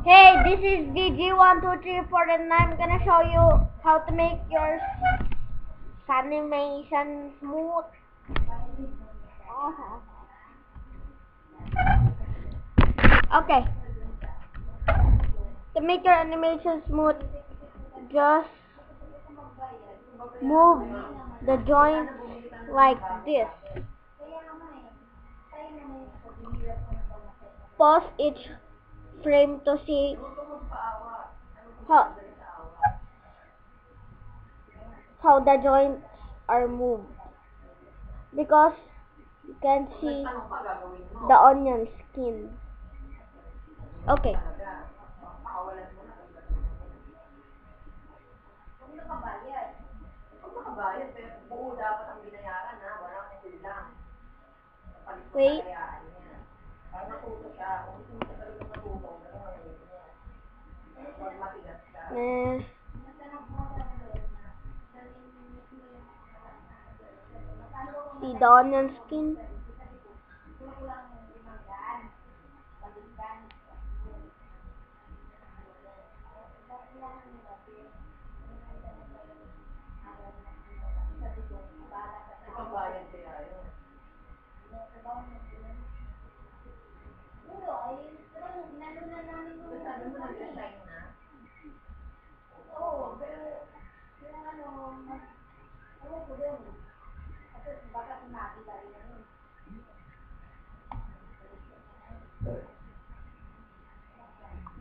Hey, this is VG1234 and I'm gonna show you how to make your animation smooth. Okay, to make your animation smooth, just move the joint like this. Pause each frame to see how, how the joints are moved, because you can see the onion skin. Okay. Wait. Eh, see the onion skin?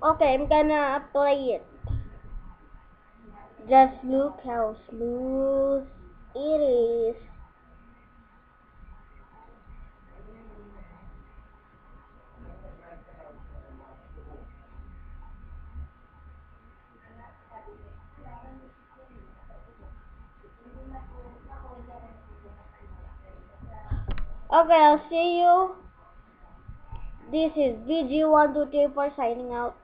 Okay, I'm gonna apply it. Just look how smooth it is. Okay, I'll see you. This is VG1234 signing out.